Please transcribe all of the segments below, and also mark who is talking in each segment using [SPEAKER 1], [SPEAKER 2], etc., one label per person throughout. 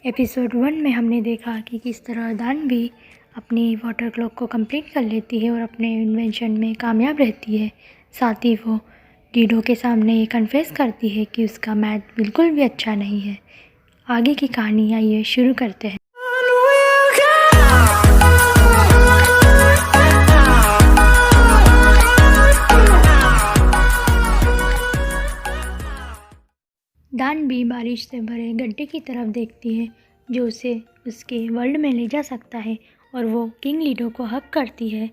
[SPEAKER 1] Episode 1 में हमने देखा कि किस तरह दानवी अपनी वाटर क्लॉक को कंप्लीट कर लेती है और अपने इन्वेंशन में कामयाब रहती है। साथ ही वो लीडो के सामने ये कन्फेस करती है कि उसका मैथ बिल्कुल भी अच्छा नहीं है। आगे की कहानी आइए शुरू करते हैं। दानवी बारिश से भरे गड्ढे की तरफ देखती है जो उसे उसके वर्ल्ड में ले जा सकता है और वो किंग लीडो को हक करती है।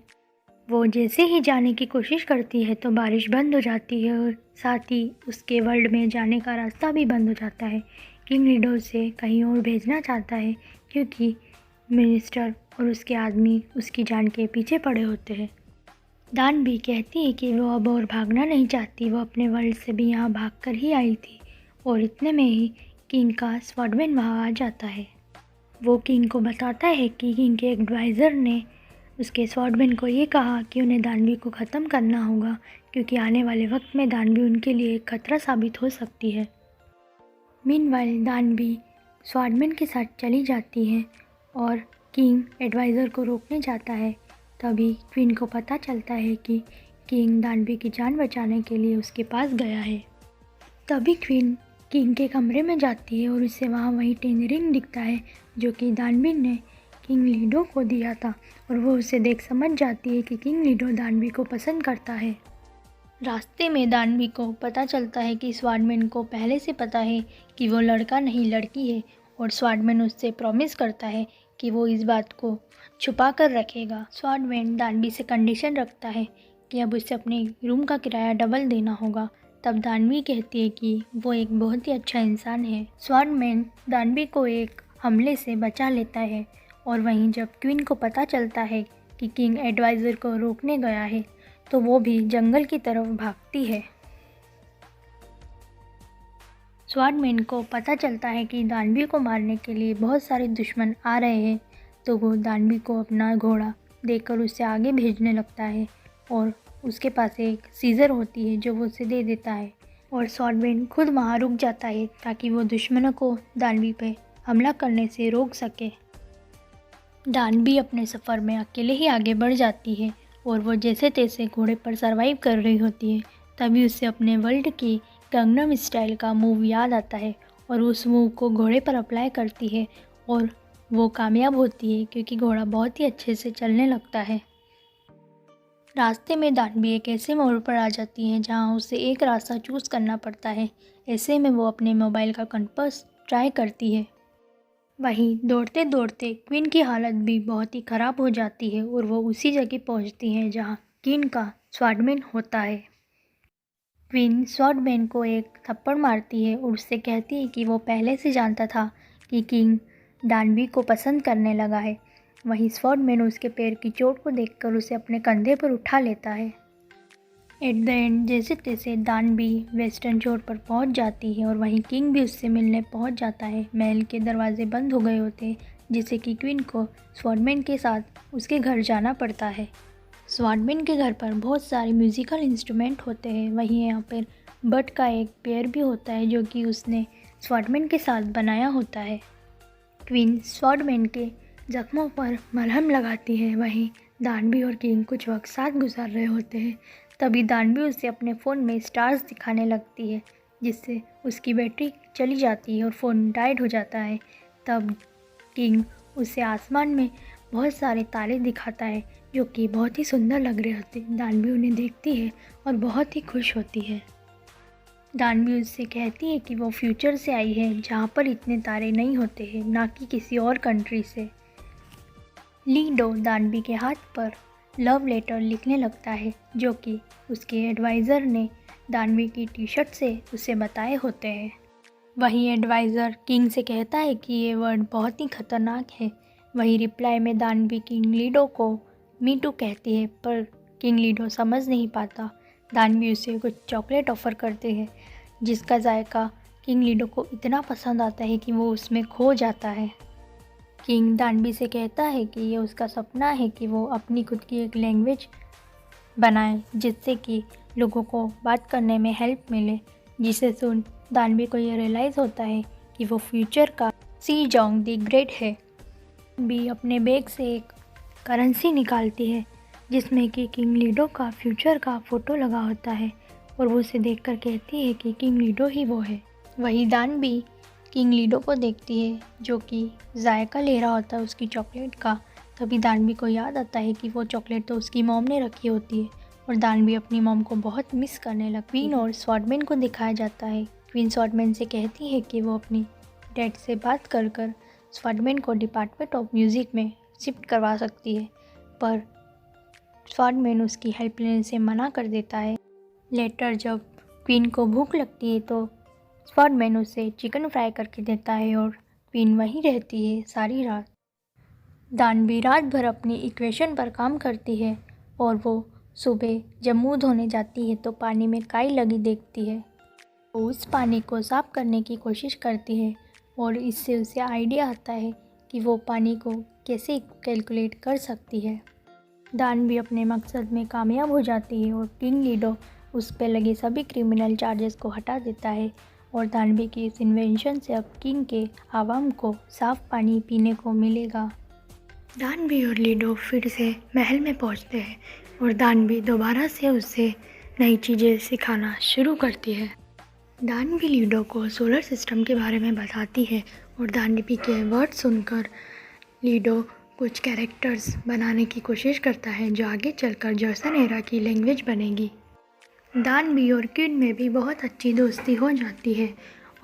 [SPEAKER 1] वो जैसे ही जाने की कोशिश करती है तो बारिश बंद हो जाती है और साथ ही उसके वर्ल्ड में जाने का रास्ता भी बंद हो जाता है। किंग लीडो उसे कहीं और भेजना चाहता है क्योंकि मिनिस्टर और उसके आदमी उसकी जान के पीछे पड़े होते हैं। दानवी कहती है कि वो अब और भागना नहीं चाहती, वो अपने वर्ल्ड से भी यहाँ भाग कर ही आई थी। और इतने में ही किंग का स्वॉर्डमैन वहाँ आ जाता है। वो किंग को बताता है कि किंग के एडवाइज़र ने उसके स्वॉर्डमैन को ये कहा कि उन्हें दानवी को ख़त्म करना होगा क्योंकि आने वाले वक्त में दानवी उनके लिए एक खतरा साबित हो सकती है। मीनवाइल दानवी स्वॉर्डमैन के साथ चली जाती है और किंग एडवाइज़र को रोकने जाता है। तभी क्वीन को पता चलता है कि किंग दानवी की जान बचाने के लिए उसके पास गया है। तभी क्वीन किंग के कमरे में जाती है और उसे वहाँ वही टेन रिंग दिखता है जो कि दानवी ने किंग लीडो को दिया था और वो उसे देख समझ जाती है कि किंग लीडो दानवी को पसंद करता है। रास्ते में दानवी को पता चलता है कि स्वॉर्डमैन को पहले से पता है कि वो लड़का नहीं लड़की है और स्वॉर्डमैन उससे प्रॉमिस करता है कि वो इस बात को छुपा कर रखेगा। स्वॉर्डमैन दानवी से कंडीशन रखता है कि अब उसे अपने रूम का किराया डबल देना होगा। तब दानवी कहती है कि वो एक बहुत ही अच्छा इंसान है। स्वॉर्डमैन दानवी को एक हमले से बचा लेता है और वहीं जब क्वीन को पता चलता है कि किंग एडवाइज़र को रोकने गया है तो वो भी जंगल की तरफ भागती है। स्वॉर्डमैन को पता चलता है कि दानवी को मारने के लिए बहुत सारे दुश्मन आ रहे हैं तो वो दानवी को अपना घोड़ा देकर उससे आगे भेजने लगता है और उसके पास एक सीज़र होती है जो वो उसे दे देता है और स्वॉर्डमैन खुद वहाँ रुक जाता है ताकि वो दुश्मनों को दानवी पे हमला करने से रोक सके। दानवी अपने सफ़र में अकेले ही आगे बढ़ जाती है और वो जैसे तैसे घोड़े पर सरवाइव कर रही होती है। तभी उसे अपने वर्ल्ड की गंगनम स्टाइल का मूव याद आता है और उस मूव को घोड़े पर अप्लाई करती है और वो कामयाब होती है क्योंकि घोड़ा बहुत ही अच्छे से चलने लगता है। रास्ते में दानवी एक ऐसे मोड़ पर आ जाती है जहां उसे एक रास्ता चूज़ करना पड़ता है। ऐसे में वो अपने मोबाइल का कंपास ट्राई करती है। वहीं दौड़ते दौड़ते क्वीन की हालत भी बहुत ही ख़राब हो जाती है और वो उसी जगह पहुंचती है जहां किंग का स्वॉर्डमैन होता है। क्वीन स्वॉर्डमैन को एक थप्पड़ मारती है और उससे कहती है कि वो पहले से जानता था कि किंग दानवी को पसंद करने लगा है। वहीं स्वॉर्डमैन उसके पैर की चोट को देखकर उसे अपने कंधे पर उठा लेता है। एट द एंड जैसे तैसे दानवी वेस्टर्न चोट पर पहुंच जाती है और वहीं किंग भी उससे मिलने पहुंच जाता है। महल के दरवाजे बंद हो गए होते हैं जिससे कि क्वीन को स्वॉर्डमैन के साथ उसके घर जाना पड़ता है। स्वॉर्डमैन के घर पर बहुत सारे म्यूज़िकल इंस्ट्रूमेंट होते हैं। वहीं यहाँ पर बट का एक पेयर भी होता है जो कि उसने स्वॉर्डमैन के साथ बनाया होता है। क्वीन स्वॉर्डमैन के ज़ख्मों पर मलहम लगाती है। वहीं दानवी और किंग कुछ वक्त साथ गुजार रहे होते हैं। तभी दानवी उसे अपने फ़ोन में स्टार्स दिखाने लगती है जिससे उसकी बैटरी चली जाती है और फ़ोन डाइड हो जाता है। तब किंग उसे आसमान में बहुत सारे तारे दिखाता है जो कि बहुत ही सुंदर लग रहे होते हैं। दानवी उन्हें देखती है और बहुत ही खुश होती है। दानवी उससे कहती है कि वो फ्यूचर से आई है जहाँ पर इतने तारे नहीं होते हैं, ना कि किसी और कंट्री से। लीडो दानवी के हाथ पर लव लेटर लिखने लगता है जो कि उसके एडवाइज़र ने दानवी की टी शर्ट से उसे बताए होते हैं। वहीं एडवाइज़र किंग से कहता है कि ये वर्ड बहुत ही ख़तरनाक है। वहीं रिप्लाई में दानवी किंग लीडो को मी टू कहती है पर किंग लीडो समझ नहीं पाता। दानवी उसे कुछ चॉकलेट ऑफ़र करते हैं जिसका जायका किंग लीडो को इतना पसंद आता है कि वो उसमें खो जाता है। किंग दानवी से कहता है कि ये उसका सपना है कि वो अपनी खुद की एक लैंग्वेज बनाए जिससे कि लोगों को बात करने में हेल्प मिले। जिसे सुन दानवी को ये रियलाइज़ होता है कि वो फ्यूचर का सी जोंग द ग्रेट है। भी अपने बैग से एक करेंसी निकालती है जिसमें कि किंग लीडो का फ्यूचर का फ़ोटो लगा होता है और वो उसे देखकर कहती है कि किंग लीडो ही वो है। वही दान भी किंग लीडो को देखती है जो कि जायका ले रहा होता है उसकी चॉकलेट का। तभी दानवी को याद आता है कि वो चॉकलेट तो उसकी मॉम ने रखी होती है और दानवी अपनी मॉम को बहुत मिस करने लगती है। क्वीन और स्वॉर्डमैन को दिखाया जाता है। क्वीन स्वॉर्डमैन से कहती है कि वो अपनी डैड से बात कर कर स्वॉर्डमैन को डिपार्टमेंट ऑफ म्यूज़िक में शिफ्ट करवा सकती है, पर स्वॉर्डमैन उसकी हेल्प लेने से मना कर देता है। लेटर जब क्वीन को भूख लगती है तो स्वॉर्डमैन उसे चिकन फ्राई करके देता है और क्वीन वहीं रहती है सारी रात। दानवी रात भर अपनी इक्वेशन पर काम करती है और वो सुबह जब मुँह धोने जाती है तो पानी में काई लगी देखती है। वो उस पानी को साफ करने की कोशिश करती है और इससे उसे आइडिया आता है कि वो पानी को कैसे कैलकुलेट कर सकती है। दानवी अपने मकसद में कामयाब हो जाती है और किंग लीडो उस पर लगे सभी क्रिमिनल चार्जेस को हटा देता है और दानवी की इस इन्वेंशन से अब किंग के आवाम को साफ़ पानी पीने को मिलेगा। दानवी और लीडो फिर से महल में पहुंचते हैं और दानवी दोबारा से उसे नई चीज़ें सिखाना शुरू करती है। दानवी लीडो को सोलर सिस्टम के बारे में बताती है और दानवी के वर्ड सुनकर लीडो कुछ कैरेक्टर्स बनाने की कोशिश करता है जो आगे चलकर जॉर्सन एरा की लैंग्वेज बनेगी। दानवी और क्वीन में भी बहुत अच्छी दोस्ती हो जाती है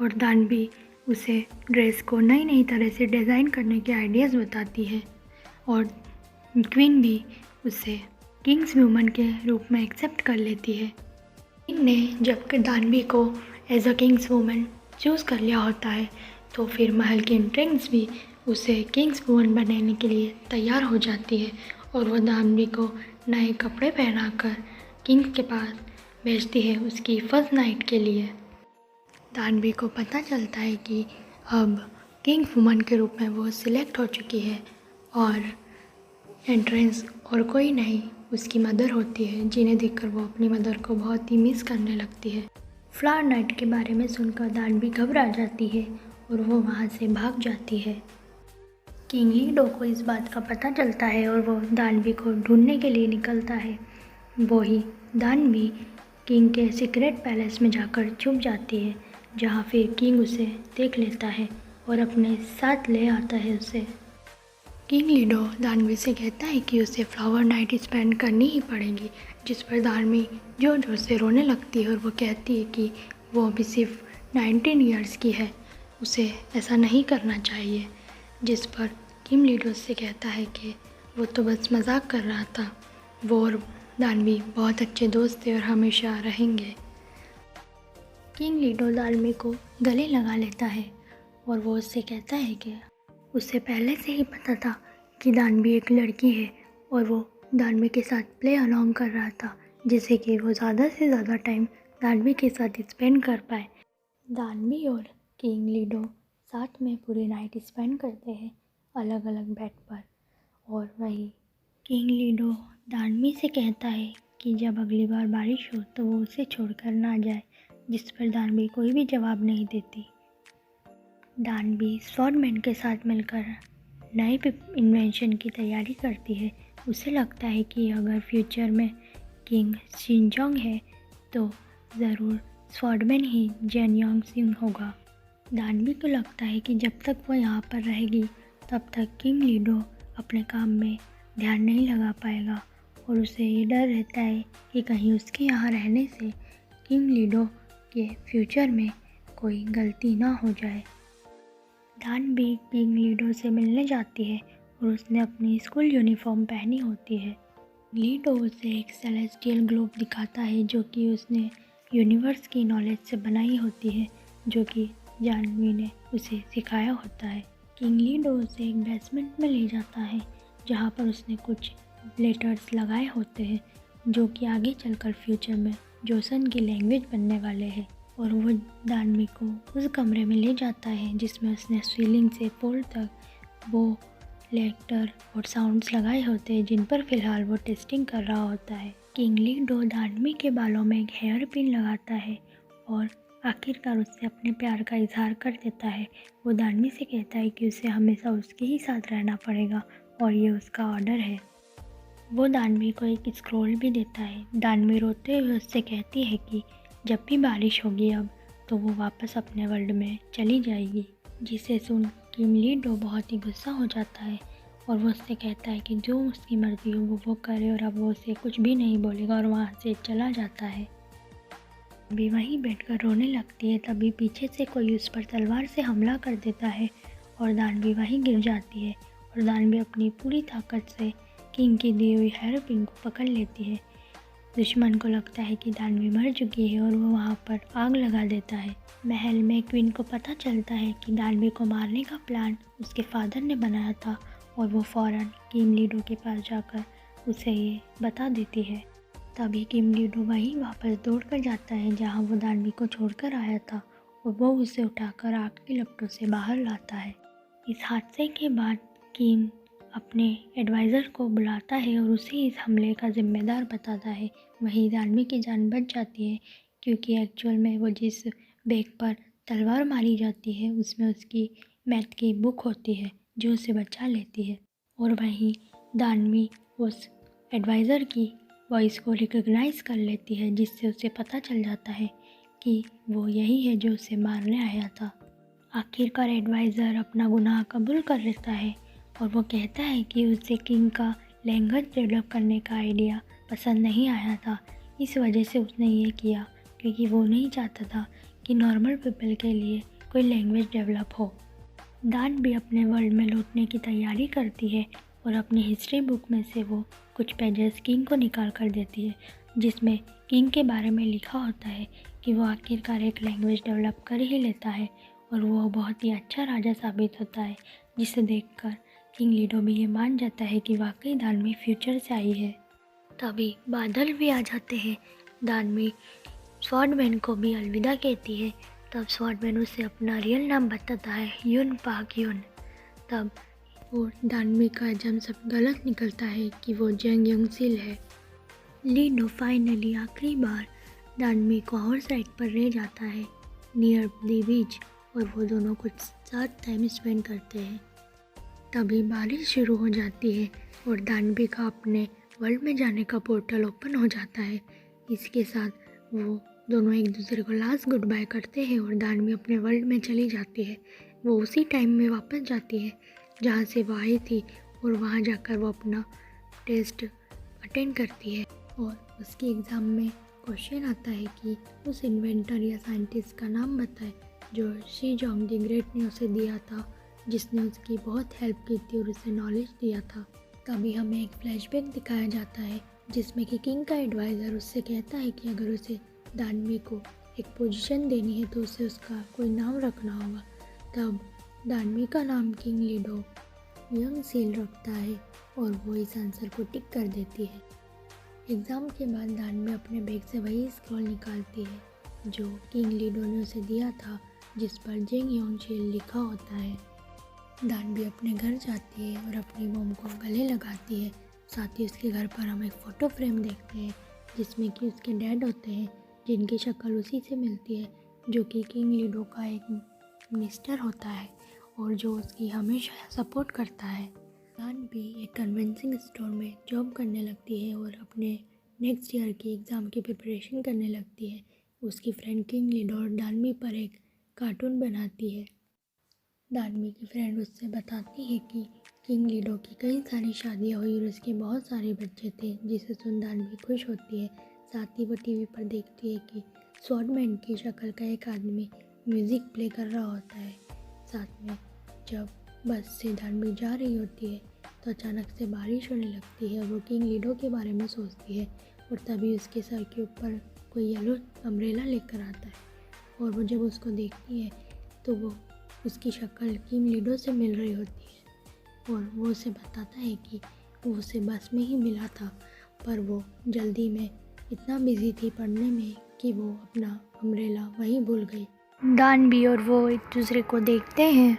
[SPEAKER 1] और दानवी उसे ड्रेस को नई नई तरह से डिज़ाइन करने के आइडियाज़ बताती है और क्वीन भी उसे किंग्स वुमन के रूप में एक्सेप्ट कर लेती है। क्वीन ने जब दानवी को as a king's woman choose कर लिया होता है तो फिर महल की एंट्रेंस भी उसे किंग्स वुमन बनाने के लिए तैयार हो जाती है और वो दानवी को नए कपड़े पहनाकर किंग के पास भेजती है उसकी फर्स्ट नाइट के लिए। दानवी को पता चलता है कि अब किंग वुमन के रूप में वो सिलेक्ट हो चुकी है और एंट्रेंस और कोई नहीं उसकी मदर होती है, जिन्हें देखकर वो अपनी मदर को बहुत ही मिस करने लगती है। फ्लावर नाइट के बारे में सुनकर दानवी घबरा जाती है और वो वहाँ से भाग जाती है। किंग लीडो को इस बात का पता चलता है और वो दानवी को ढूंढने के लिए निकलता है। वही दानवी किंग के सीक्रेट पैलेस में जाकर छुप जाती है जहाँ फिर किंग उसे देख लेता है और अपने साथ ले आता है उसे। किंग लीडो दानवी से कहता है कि उसे फ्लावर नाइट स्पेंड करनी ही पड़ेगी, जिस पर दानवी जोर जोर से रोने लगती है और वो कहती है कि वो अभी सिर्फ 19 ईयर्स की है, उसे ऐसा नहीं करना चाहिए। जिस पर किंग लीडो से कहता है कि वो तो बस मजाक कर रहा था, वो और दानवी बहुत अच्छे दोस्त थे और हमेशा रहेंगे। किंग लीडो दानवी को गले लगा लेता है और वो उससे कहता है कि उसे पहले से ही पता था कि दानवी एक लड़की है और वो दानवी के साथ प्ले अलॉन्ग कर रहा था, जिससे कि वो ज़्यादा से ज़्यादा टाइम दानवी के साथ स्पेंड कर पाए। दानवी और किंग लीडो साथ में पूरी नाइट स्पेंड करते हैं अलग अलग बेड पर और वही किंग लीडो दानवी से कहता है कि जब अगली बार बारिश हो तो वो उसे छोड़कर ना जाए, जिस पर दानवी कोई भी जवाब नहीं देती। दानवी स्वॉर्डमैन के साथ मिलकर नए इन्वेंशन की तैयारी करती है। उसे लगता है कि अगर फ्यूचर में किंग शिनजोंग है तो ज़रूर स्वॉर्डमैन ही जेनयोंग सिंह होगा। दानवी को लगता है कि जब तक वो यहाँ पर रहेगी तब तक किंग लीडो अपने काम में ध्यान नहीं लगा पाएगा और उसे ये डर रहता है कि कहीं उसके यहाँ रहने से किंग लीडो के फ्यूचर में कोई गलती ना हो जाए। दानवी किंग लीडो से मिलने जाती है और उसने अपनी स्कूल यूनिफॉर्म पहनी होती है। लीडो उसे एक सेलेस्टियल ग्लोब दिखाता है जो कि उसने यूनिवर्स की नॉलेज से बनाई होती है, जो कि दानवी ने उसे सिखाया होता है। किंग लीडो उसे एक बेसमेंट में ले जाता है जहाँ पर उसने कुछ लेटर्स लगाए होते हैं जो कि आगे चलकर फ्यूचर में जोसन की लैंग्वेज बनने वाले हैं और वो दानवी को उस कमरे में ले जाता है जिसमें उसने सीलिंग से पोल तक वो लेटर और साउंड्स लगाए होते हैं जिन पर फ़िलहाल वो टेस्टिंग कर रहा होता है। किंग लीडो दानवी के बालों में एक हेयर पिन लगाता है और आखिरकार उससे अपने प्यार का इजहार कर देता है। वो दानवी से कहता है कि उसे हमेशा उसके ही साथ रहना पड़ेगा और ये उसका ऑर्डर है। वो दानवी को एक स्क्रोल भी देता है। दानवी रोते हुए उससे कहती है कि जब भी बारिश होगी अब तो वो वापस अपने वर्ल्ड में चली जाएगी, जिसे सुन किम ली डो बहुत ही गुस्सा हो जाता है और वो उससे कहता है कि जो उसकी मर्ज़ी हो वो करे और अब वो उसे कुछ भी नहीं बोलेगा और वहाँ से चला जाता है। भी वहीं बैठकर रोने लगती है। तभी पीछे से कोई उस पर तलवार से हमला कर देता है और दानवी वहीं गिर जाती है और दानवी अपनी पूरी ताकत से किंग की दी हुई हेयर पिन को पकड़ लेती है। दुश्मन को लगता है कि दानवी मर चुकी है और वो वहाँ पर आग लगा देता है। महल में क्वीन को पता चलता है कि दानवी को मारने का प्लान उसके फादर ने बनाया था और वो फ़ौरन किम ली डो के पास जाकर उसे ये बता देती है। तभी किम ली डो वहीं वापस दौड़ कर जाता है जहाँ वो दानवी को छोड़कर आया था और वो उसे उठाकर आग की लपटों से बाहर लाता है। इस हादसे के बाद किम अपने एडवाइज़र को बुलाता है और उसे इस हमले का जिम्मेदार बताता है। वहीं दानवी की जान बच जाती है क्योंकि एक्चुअल में वो जिस बैग पर तलवार मारी जाती है उसमें उसकी मैथ की बुक होती है जो उसे बचा लेती है। और वहीं दानवी उस एडवाइज़र की वॉइस को रिकॉग्नाइज़ कर लेती है जिससे उसे पता चल जाता है कि वो यही है जो उसे मारने आया था। आखिरकार एडवाइज़र अपना गुनाह कबूल कर लेता है और वो कहता है कि उसे किंग का लैंग्वेज डेवलप करने का आइडिया पसंद नहीं आया था, इस वजह से उसने ये किया क्योंकि वो नहीं चाहता था कि नॉर्मल पीपल के लिए कोई लैंग्वेज डेवलप हो। दान भी अपने वर्ल्ड में लौटने की तैयारी करती है और अपनी हिस्ट्री बुक में से वो कुछ पेजेस किंग को निकाल कर देती है जिसमें किंग के बारे में लिखा होता है कि वो आखिरकार एक लैंग्वेज डेवलप कर ही लेता है और वो बहुत ही अच्छा राजा साबित होता है, जिसे देखकर किंग ली डो भी ये मान जाता है कि वाकई दानवी फ्यूचर से आई है। तभी बादल भी आ जाते हैं। दानवी स्वॉर्डमैन को भी अलविदा कहती है। तब स्वॉर्डमैन उसे अपना रियल नाम बताता है, यून पाक यून। तब वो दानवी का जम सब गलत निकलता है कि वो जेंग योंग सिल है। ली डो फाइनली आखिरी बार दानवी को हॉर्स राइड पर ले जाता है नियर द बीच और वो दोनों कुछ साथ टाइम स्पेंड करते हैं। तभी बारिश शुरू हो जाती है और दानवी का अपने वर्ल्ड में जाने का पोर्टल ओपन हो जाता है। इसके साथ वो दोनों एक दूसरे को लास्ट गुड बाय करते हैं और दानवी अपने वर्ल्ड में चली जाती है। वो उसी टाइम में वापस जाती है जहाँ से वो आई थी और वहाँ जाकर वो अपना टेस्ट अटेंड करती है और उसके एग्ज़ाम में क्वेश्चन आता है कि उस इन्वेंटर या साइंटिस्ट का नाम बताए जो शी जोंग द ग्रेट ने उसे दिया था, जिसने उसकी बहुत हेल्प की थी और उसे नॉलेज दिया था। तभी हमें एक फ्लैशबैक दिखाया जाता है जिसमें कि किंग का एडवाइज़र उससे कहता है कि अगर उसे दानवी को एक पोजीशन देनी है तो उसे उसका कोई नाम रखना होगा। तब दानवी का नाम किंग ली डो यंग सील रखता है और वो इस आंसर को टिक कर देती है। एग्ज़ाम के बाद दानवी अपने बैग से वही स्क्रॉल निकालती है जो किंग ली डो ने उसे दिया था, जिस पर जेंग योंग शील लिखा होता है। दानवी अपने घर जाती है और अपनी मोम को गले लगाती है। साथ ही उसके घर पर हम एक फ़ोटो फ्रेम देखते हैं जिसमें कि उसके डैड होते हैं जिनकी शक्ल उसी से मिलती है, जो कि किंग ली डो का एक मिनिस्टर होता है और जो उसकी हमेशा सपोर्ट करता है। दानवी एक कन्वेंसिंग स्टोर में जॉब करने लगती है और अपने नेक्स्ट ईयर की एग्ज़ाम की प्रिपरेशन करने लगती है। उसकी फ्रेंड किंग ली डो दानवी पर एक कार्टून बनाती है। दानवी की फ्रेंड उससे बताती है कि किंग ली डो की कई सारी शादियाँ हुई और उसके बहुत सारे बच्चे थे, जिसे सुन दानवी खुश होती है। साथ ही वो टीवी पर देखती है कि स्वॉर्डमैन की शक्ल का एक आदमी म्यूज़िक प्ले कर रहा होता है। साथ में जब बस से दानवी जा रही होती है तो अचानक से बारिश होने लगती है और वो किंग ली डो के बारे में सोचती है और तभी उसके सर के ऊपर कोई येलो अम्ब्रेला लेकर आता है और वो जब उसको देखती है तो वो उसकी शक्ल किंग ली डो से मिल रही होती है और वो उसे बताता है कि वो उसे बस में ही मिला था, पर वो जल्दी में इतना बिजी थी पढ़ने में कि वो अपना अम्ब्रेला वहीं भूल गई। दानवी और वो एक दूसरे को देखते हैं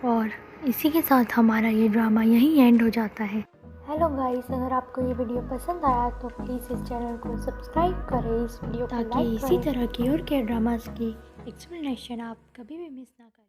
[SPEAKER 1] और इसी के साथ हमारा ये ड्रामा यहीं एंड हो जाता है।
[SPEAKER 2] हेलो गाइस, अगर आपको ये वीडियो पसंद आया तो प्लीज़ इस चैनल को सब्सक्राइब करें, इस वीडियो को
[SPEAKER 1] ताकि
[SPEAKER 2] लाइक
[SPEAKER 1] इसी
[SPEAKER 2] करें
[SPEAKER 1] तरह की और के ड्रामास की एक्सप्लेनेशन आप कभी भी मिस ना करें।